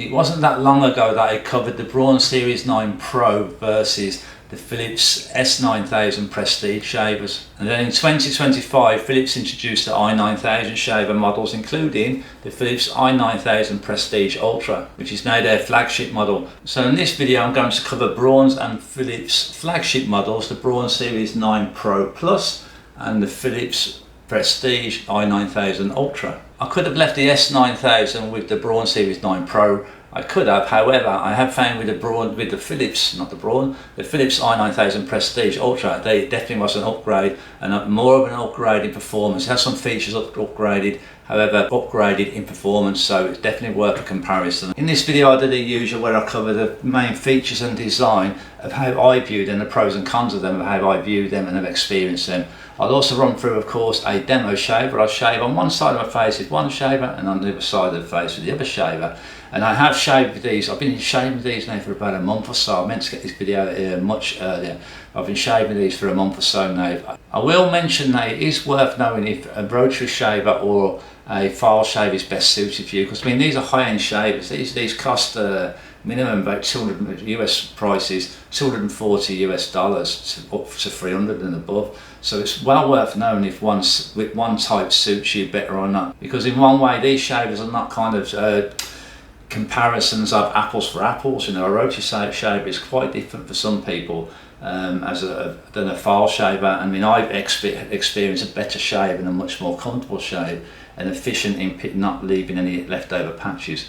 It wasn't that long ago that I covered the Braun Series 9 Pro versus the Philips S9000 Prestige shavers. And then in 2025, Philips introduced the i9000 shaver models, including the Philips i9000 Prestige Ultra, which is now their flagship model. So in this video, I'm going to cover Braun's and Philips flagship models, the Braun Series 9 Pro Plus and the Philips Prestige i9000 Ultra. I could have left the S9000 with the Braun Series 9 Pro. I could have, however, I have found with the Philips i9000 Prestige Ultra, they definitely was an upgrade, and more of an upgrade in performance. It has some features upgraded, however, upgraded in performance, so it's definitely worth a comparison. In this video, I did the usual where I cover the main features and design of how I view them, the pros and cons of them, of how I view them and have experienced them. I'll also run through, of course, a demo shave where I shave on one side of my face with one shaver and on the other side of the face with the other shaver. And I have shaved with these. I've been shaving with these now for about a month or so. I meant to get this video out here much earlier. I've been shaving these for a month or so now. I will mention that it is worth knowing if a rotary shaver or a file shave is best suited for you, because I mean these are high-end shavers. These cost minimum about 200 US prices, $240 US up to 300 and above. So it's well worth knowing if one type suits you better or not, because in one way these shavers are not kind of comparisons of apples for apples. You know, a rotary shaver is quite different for some people than a file shaver. I mean, I've experienced a better shave and a much more comfortable shave and efficient in not leaving any leftover patches,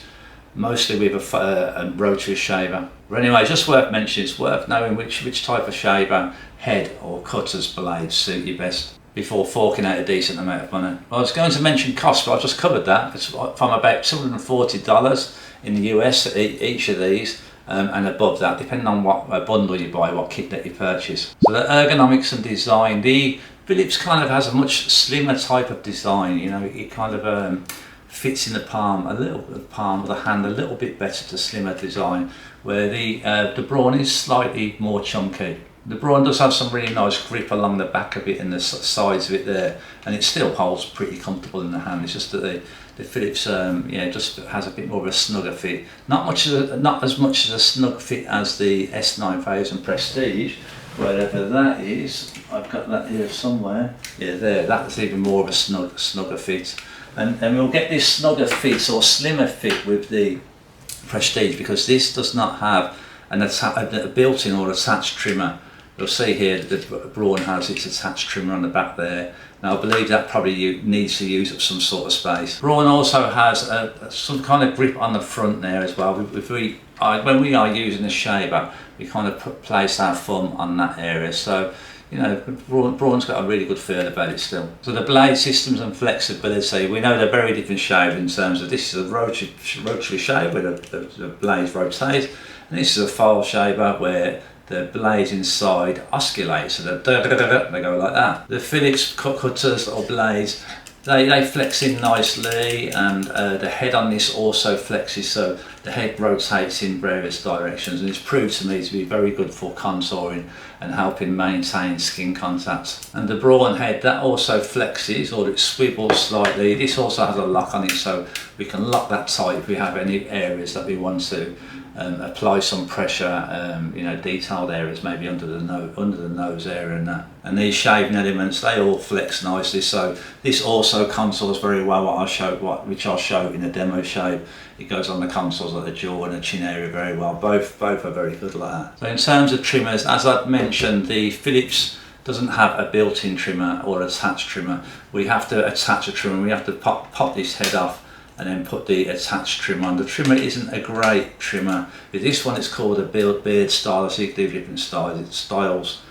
mostly with a rotary shaver. But anyway, just worth mentioning, it's worth knowing which type of shaver, head or cutters blades suit you best before forking out a decent amount of money. I was going to mention cost, but I just covered that. It's from about $240 in the US each of these, and above that, depending on what bundle you buy, what kit that you purchase. So the ergonomics and design, the Philips kind of has a much slimmer type of design. You know, it kind of fits in the palm of the hand a little bit better to slimmer design, where the Braun is slightly more chunky. The Braun does have some really nice grip along the back of it and the sides of it there, and it still holds pretty comfortable in the hand. It's just that the Philips just has a bit more of a snugger fit. Not as much as a snug fit as the S9000 Prestige, wherever that is. I've got that here somewhere. Yeah, there. That's even more of a snugger fit, and we'll get this snugger fit or slimmer fit with the Prestige, because this does not have a built-in or attached trimmer. You'll see here that the Braun has its attached trimmer on the back there. Now I believe that probably needs to use up some sort of space. Braun also has some kind of grip on the front there as well. When we are using the shaver, we kind of place our thumb on that area. So, you know, Braun's got a really good feel about it still. So the blade systems and flexibility, we know they're very different shavers in terms of this is a rotary shaver where the blades rotate, and this is a file shaver where the blades inside oscillate, so they go like that. The Philips cutters or blades, they flex in nicely, and the head on this also flexes, so the head rotates in various directions, and it's proved to me to be very good for contouring and helping maintain skin contact. And the Braun head, that also flexes, or it swivels slightly. This also has a lock on it, so we can lock that tight if we have any areas that we want to apply some pressure, you know, detailed areas, maybe under the nose area and that. And these shaving elements, they all flex nicely, so this also contours very well which I'll show in the demo shave. It goes on the contours like the jaw and the chin area very well. Both are very good like that. So in terms of trimmers, as I've mentioned, the Philips doesn't have a built-in trimmer or attached trimmer. We have to attach a trimmer. We have to pop this head off and then put the attached trimmer on. The trimmer isn't a great trimmer. With this one, it's called a beard style, so you can do different styles,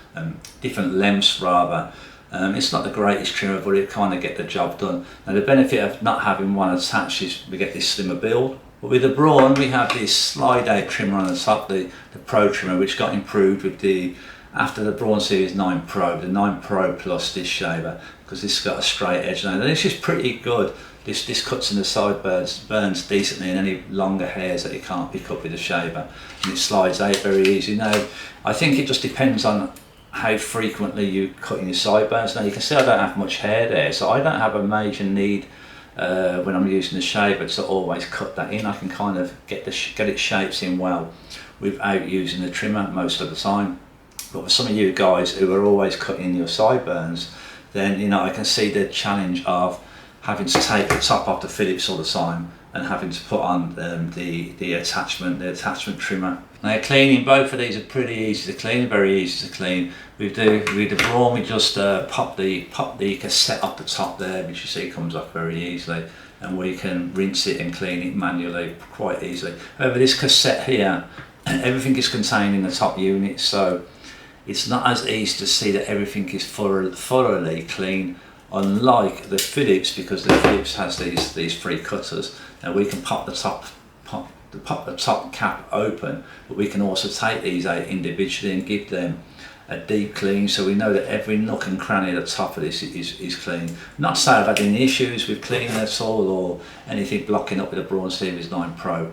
different lengths rather. It's not the greatest trimmer, but it kind of get the job done. Now the benefit of not having one attached is we get this slimmer build. But with the Braun, we have this slide out trimmer on the top, the Pro trimmer, which got improved with after the Braun Series 9 Pro, the 9 Pro Plus this shaver, because this has got a straight edge now. This is pretty good. This cuts in the sideburns, burns decently in any longer hairs that you can't pick up with a shaver, and it slides out very easy. Now, I think it just depends on how frequently you cut in your sideburns. Now you can see I don't have much hair there, so I don't have a major need when I'm using the shaver to always cut that in. I can kind of get its shapes in well without using the trimmer most of the time. But for some of you guys who are always cutting your sideburns, then you know I can see the challenge of having to take the top off the Phillips all the time and having to put on the attachment trimmer. Now cleaning, both of these are pretty easy to clean, very easy to clean. With the Braun, we just pop the cassette off the top there, which you see comes off very easily, and we can rinse it and clean it manually quite easily. However, this cassette here, everything is contained in the top unit, so it's not as easy to see that everything is thoroughly clean, unlike the Phillips, because the Phillips has these three cutters. Now we can pop the top cap open, but we can also take these out individually and give them a deep clean, so we know that every nook and cranny at the top of this is clean. Not to say I've had any issues with cleaning at all, or anything blocking up with the Braun Series 9 Pro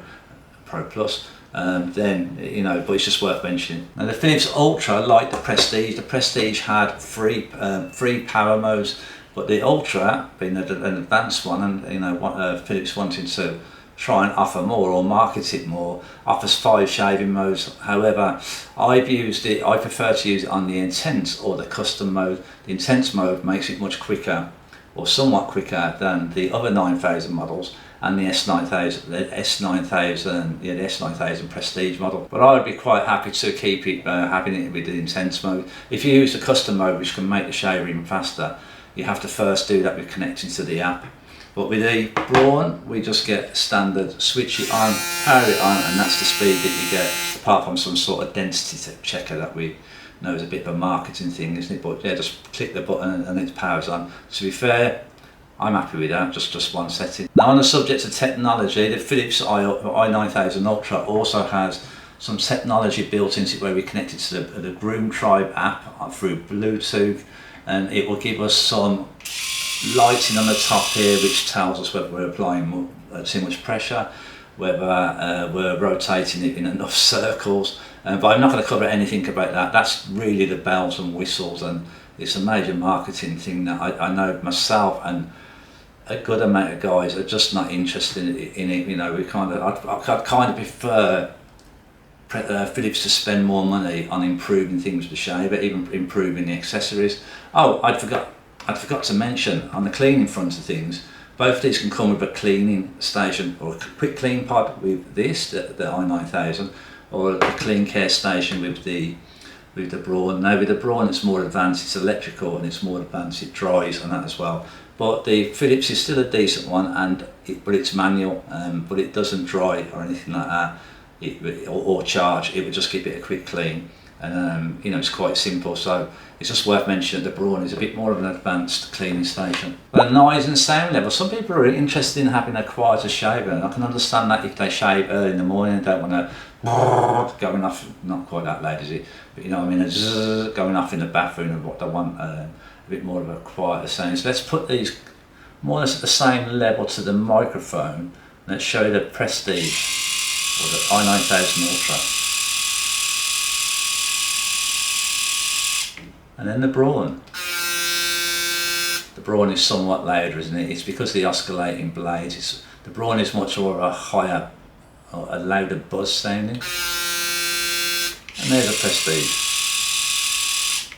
Plus. Then you know, but it's just worth mentioning. Now the Philips Ultra, like the Prestige had three power modes, but the Ultra, being an advanced one, and you know Philips wanting to try and offer more or market it more, offers 5 shaving modes. However, I prefer to use it on the intense or the custom mode. The intense mode makes it much quicker, or somewhat quicker, than the other 9000 models and the S9000, the S9000 Prestige model. But I would be quite happy to keep it, having it with the intense mode. If you use the custom mode, which can make the shaver even faster, you have to first do that with connecting to the app. But with the Braun, we just get standard, switch it on, power it on, and that's the speed that you get, apart from some sort of density checker that we know is a bit of a marketing thing, isn't it? But yeah, just click the button and it powers on. To be fair, I'm happy with that, just one setting. Now on the subject of technology, the Philips i9000 Ultra also has some technology built into it where we connect it to the Groom Tribe app through Bluetooth, and it will give us some lighting on the top here, which tells us whether we're applying too much pressure, whether we're rotating it in enough circles. But I'm not going to cover anything about that. That's really the bells and whistles, and it's a major marketing thing that I know myself and a good amount of guys are just not interested in it. You know, I'd kind of prefer Philips to spend more money on improving things with the shaver, even improving the accessories. Oh, I'd forgot to mention, on the cleaning front of things, both of these can come with a cleaning station or a quick clean pod with this, the i9000, or a clean care station with the Braun. Now with the Braun it's more advanced, it's electrical and it's more advanced, it dries and that as well. But the Philips is still a decent one, but it's manual, but it doesn't dry or anything like that, or charge. It would just give it a quick clean, and you know, it's quite simple. So it's just worth mentioning that the Braun is a bit more of an advanced cleaning station. But noise and sound level, some people are interested in having a quieter shaver, and I can understand that if they shave early in the morning and don't want to going off, not quite that loud is it, but you know what I mean, going off in the bathroom, and what they want a bit more of a quieter sound. So let's put these more or less at the same level to the microphone. Let's show you the Prestige or the i9000 Ultra. And then the Braun. The Braun is somewhat louder, isn't it? It's because of the oscillating blades. The Braun is much more of a higher, or a louder buzz sounding. And there's a Prestige.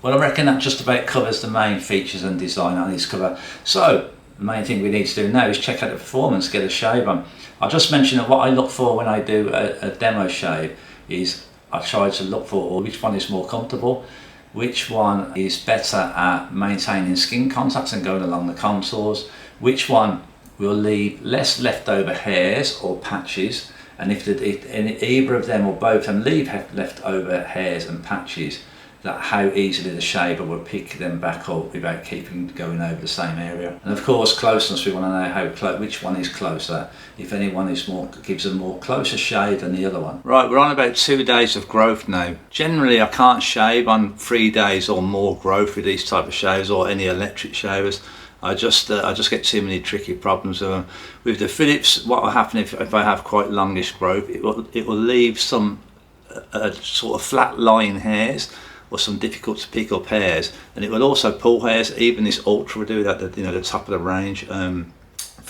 Well, I reckon that just about covers the main features and design on this cover. So the main thing we need to do now is check out the performance, get a shave on. I'll just mention that what I look for when I do a demo shave is I try to look for which one is more comfortable, which one is better at maintaining skin contact and going along the contours, which one will leave less leftover hairs or patches, and if either of them or both of them leave leftover hairs and patches, that how easily the shaver will pick them back up without keeping going over the same area. And of course closeness, we want to know which one is closer, if anyone is gives a more closer shave than the other one. Right, we're on about 2 days of growth now. Generally I can't shave on 3 days or more growth with these type of shaves or any electric shavers. I just get too many tricky problems with them. With the Philips, what will happen if I have quite longish growth, it will leave some sort of flat lying hairs, or some difficult to pick up hairs, and it will also pull hairs. Even this Ultra will do that, you know, the top of the range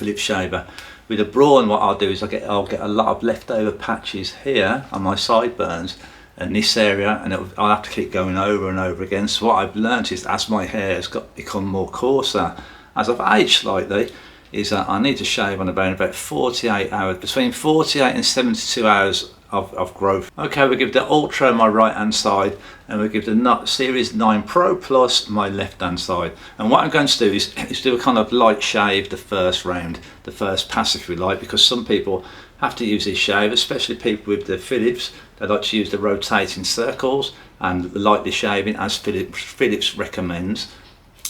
Philips shaver. With a Braun, what I'll do is I'll get a lot of leftover patches here on my sideburns and this area, and I'll have to keep going over and over again. So what I've learned is, as my hair has become more coarser, as I've aged slightly, is that I need to shave on about 48 hours, between 48 and 72 hours of growth. Okay, we'll give the Ultra my right hand side, and we'll give the Series 9 Pro Plus my left hand side. And what I'm going to do is do a kind of light shave the first round, the first pass if you like, because some people have to use this shave, especially people with the Philips. They like to use the rotating circles and the lightly shaving as Philips recommends.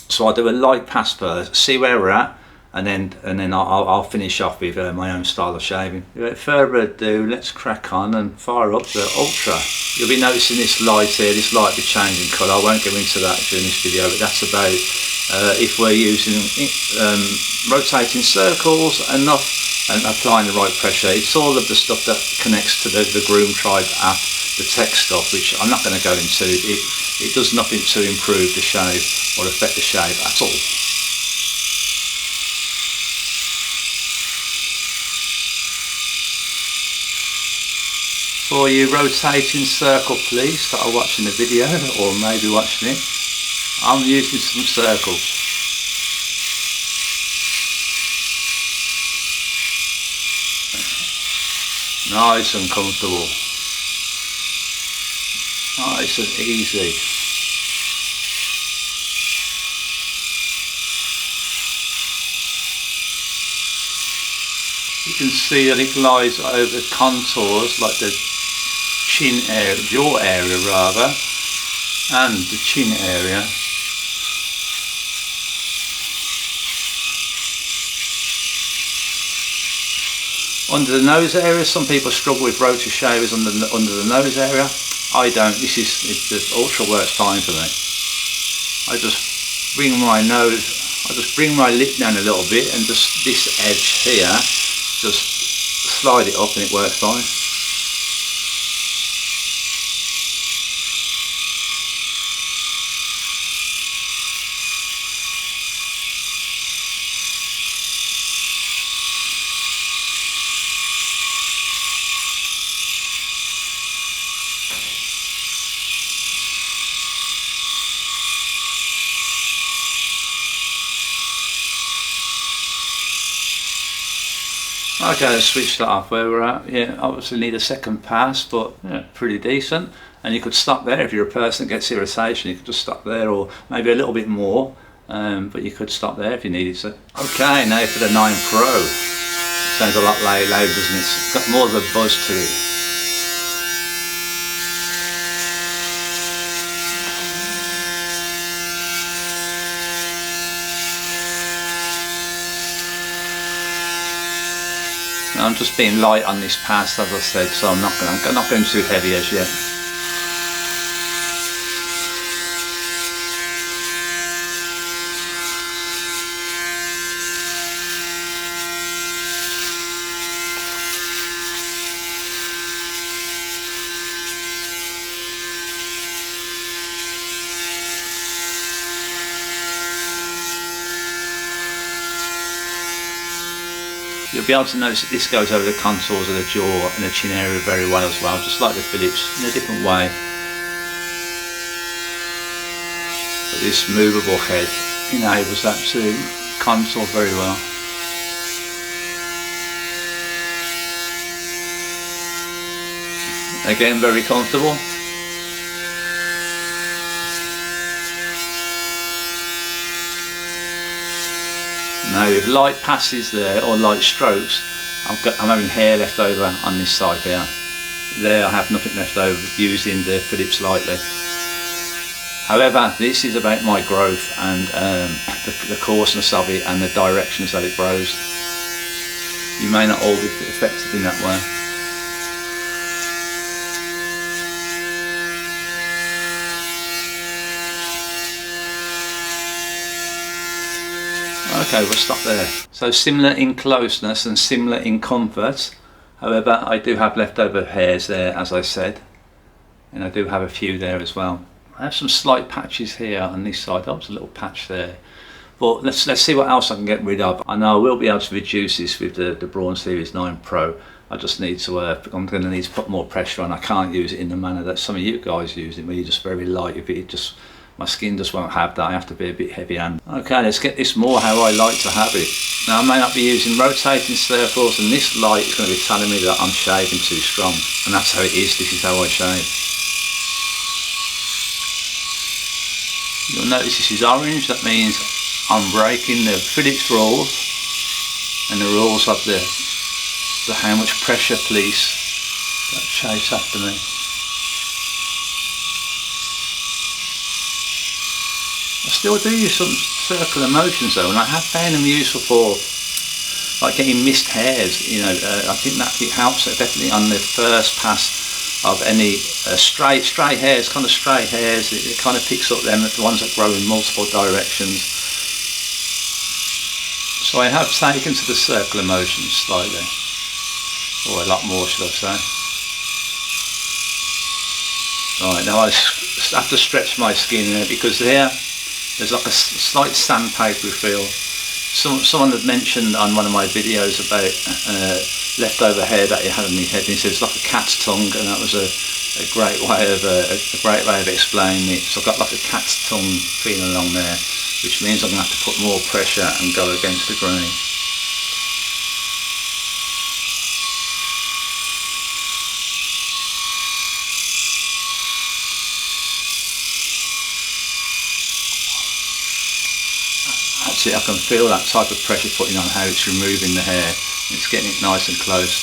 So I'll do a light pass first, see where we're at, and then I'll finish off with my own style of shaving. Without further ado, let's crack on and fire up the Ultra. You'll be noticing this light here, this light will be changing colour. I won't go into that during this video, but that's about if we're using rotating circles enough and applying the right pressure. It's all of the stuff that connects to the Groom Tribe app, the tech stuff, which I'm not going to go into. It does nothing to improve the shave or affect the shave at all. For you rotating circle police that are watching the video, or maybe watching it, I'm using some circles. Nice and comfortable. Nice and easy. You can see that it lies over contours like the chin area, jaw area rather, and the chin area. Under the nose area, some people struggle with rotary shavers under the nose area. I don't. The Ultra works fine for me. I just bring my lip down a little bit, and just this edge here, just slide it up and it works fine. Okay, let's switch that off where we're at. Yeah, obviously need a second pass, but yeah, pretty decent. And you could stop there if you're a person that gets irritation. You could just stop there, or maybe a little bit more, but you could stop there if you needed to. Okay, now for the 9 Pro. Sounds a lot loud, doesn't it? It's got more of a buzz to it. I'm just being light on this pass, as I said, so I'm not going too heavy as yet. You'll be able to notice that this goes over the contours of the jaw and the chin area very well as well, just like the Philips, in a different way. But this movable head enables that to contour very well. Again, very comfortable. Now with light passes there, or light strokes, I'm having hair left over on this side here. There I have nothing left over using the Philips lightly. However, this is about my growth and the coarseness of it and the directions that it grows. You may not all be affected in that way. Okay, we'll stop there. So similar in closeness and similar in comfort. However, I do have leftover hairs there, as I said, and I do have a few there as well. I have some slight patches here on this side. That was a little patch there, But let's see what else I can get rid of. I know I will be able to reduce this with the Braun Series 9 Pro. I just need to, I'm going to need to put more pressure on. I can't use it in the manner that some of you guys use it, where you're just very light. If it just, my skin just won't have that. I have to be a bit heavy handed. Okay, let's get this more how I like to have it. Now I may not be using rotating circles, and this light is going to be telling me that I'm shaving too strong. And that's how it is. This is how I shave. You'll notice this is orange. That means I'm breaking the Phillips rules and the rules of the how much pressure police that chase after me. I still do use some circular motions though, and I have found them useful for like getting missed hairs. You know, I think that it helps definitely on the first pass of any stray hairs, kind of stray hairs. It kind of picks up them, the ones that grow in multiple directions. So I have taken to the circular motion slightly, or a lot more should I say. Right, now I have to stretch my skin there, because there's like a slight sandpapery feel. Someone had mentioned on one of my videos about leftover hair that he had on his head, and he said it's like a cat's tongue, and that was a great way of explaining it. So I've got like a cat's tongue feeling along there, which means I'm going to have to put more pressure and go against the grain. That's it, I can feel that type of pressure putting on how it's removing the hair. It's getting it nice and close.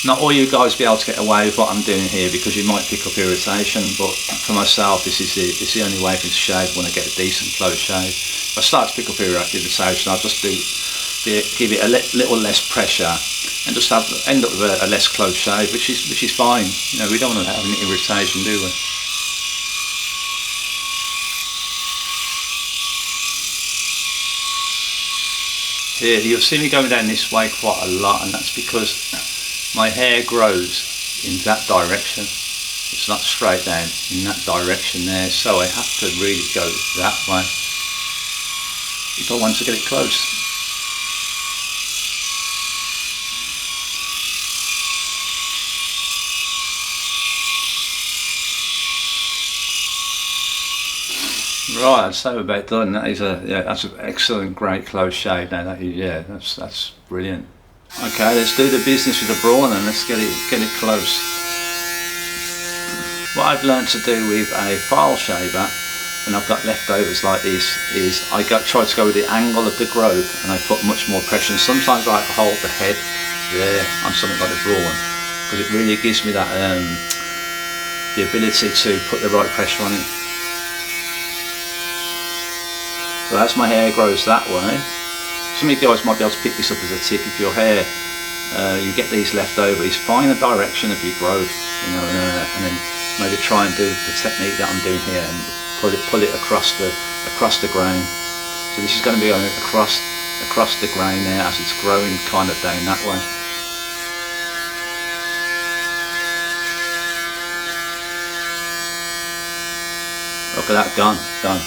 Not all you guys will be able to get away with what I'm doing here, because you might pick up irritation, but for myself this is the only way for me to shave when I get a decent close shave. If I start to pick up irritation, I'll just give it a little less pressure and just end up with a less close shave, which is fine. You know, we don't want to have any irritation, do we? Here, you'll see me going down this way quite a lot, and that's because my hair grows in that direction. It's not straight down, in that direction there, so I have to really go that way if I want to get it close. Right, so we're about done. That's an excellent, great close shave. Now that's brilliant. Okay, let's do the business with the Braun and let's get it close. What I've learned to do with a file shaver when I've got leftovers like this is I try to go with the angle of the growth, and I put much more pressure. And sometimes I hold the head there on something like the Braun, because it really gives me that the ability to put the right pressure on it. So as my hair grows that way, some of you guys might be able to pick this up as a tip. If your hair, you get these leftovers, find the direction of your growth, you know, and then maybe try and do the technique that I'm doing here and pull it across the grain. So this is going to be going across the grain there as it's growing kind of down that way. Look at that, done.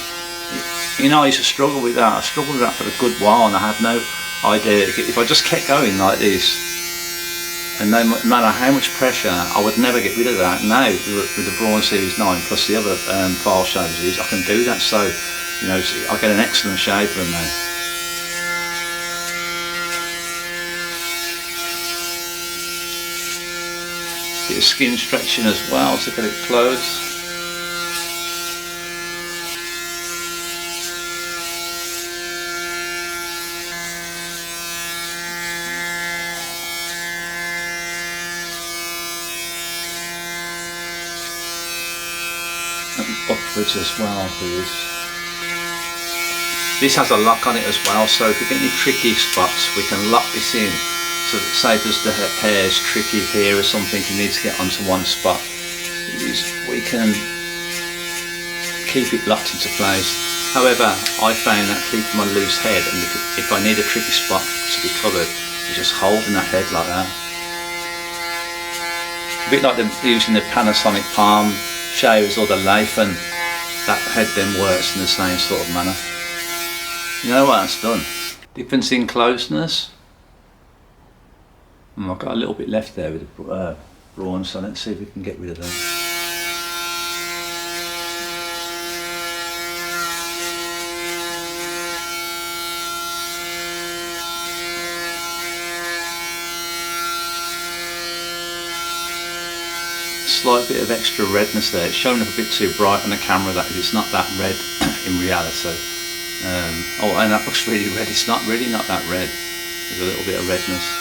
You know, I used to struggle with that. I struggled with that for a good while, and I had no idea. If I just kept going like this, and no matter how much pressure, I would never get rid of that. Now, with the Braun Series 9 plus the other file shavers, I can do that. So, you know, I get an excellent shave from now. See the skin stretching as well to get it close. Upwards as well. This has a lock on it as well, so if we get any tricky spots we can lock this in. So say if the hair is tricky here or something, you need to get onto one spot, we can keep it locked into place. However, I found that keeping my loose head, and if I need a tricky spot to be covered, you just holding that head like that. A bit like using the Panasonic Palm shavers or the Lathan, that head then works in the same sort of manner. You know what that's done? Difference in closeness. I've got a little bit left there with the Braun, so let's see if we can get rid of that. Slight bit of extra redness there. It's showing up a bit too bright on the camera, that it's not that red in reality. Oh, and that looks really red. It's not really not that red. There's a little bit of redness.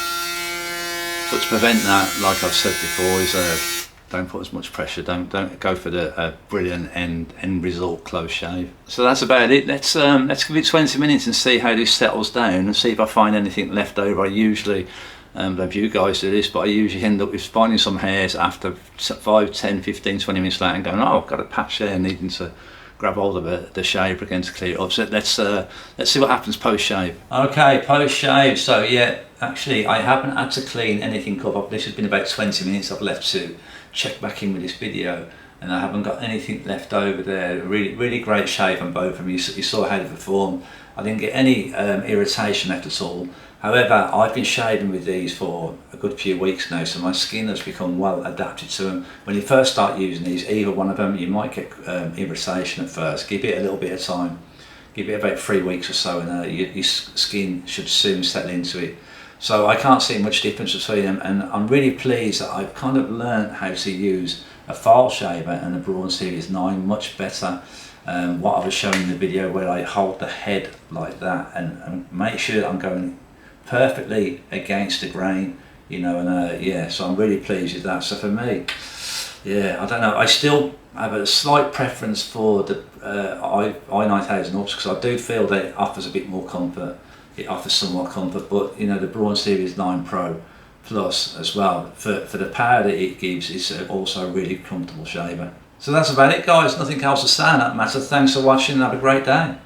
But to prevent that, like I've said before, is don't put as much pressure. Don't go for the brilliant end result close shave. So that's about it. Let's give it 20 minutes and see how this settles down, and see if I find anything left over. I usually, I don't know if you guys do this, but I usually end up with finding some hairs after 5, 10, 15, 20 minutes later and going, oh, I've got a patch there, needing to grab hold of the shaver again to clear it up. So let's see what happens post shave. Okay, post shave. So yeah, actually I haven't had to clean anything up. This has been about 20 minutes I've left to check back in with this video, and I haven't got anything left over there. Really great shave on both of them. You saw how they performed. I didn't get any irritation left at all. However, I've been shaving with these for a good few weeks now, so my skin has become well adapted to them. When you first start using these, either one of them, you might get irritation at first. Give it a little bit of time. Give it about 3 weeks or so, and your skin should soon settle into it. So I can't see much difference between them, and I'm really pleased that I've kind of learned how to use a file shaver and a Braun Series 9 much better. What I was showing in the video, where I hold the head like that and make sure that I'm going perfectly against the grain, you know, and yeah, so I'm really pleased with that. So for me, yeah, I don't know, I still have a slight preference for the i9000 Ups, because I do feel that it offers a bit more comfort. It offers somewhat comfort, but you know, the Braun Series 9 Pro Plus as well, for the power that it gives, is also a really comfortable shaver. So that's about it, guys. Nothing else to say on that matter. Thanks for watching and have a great day.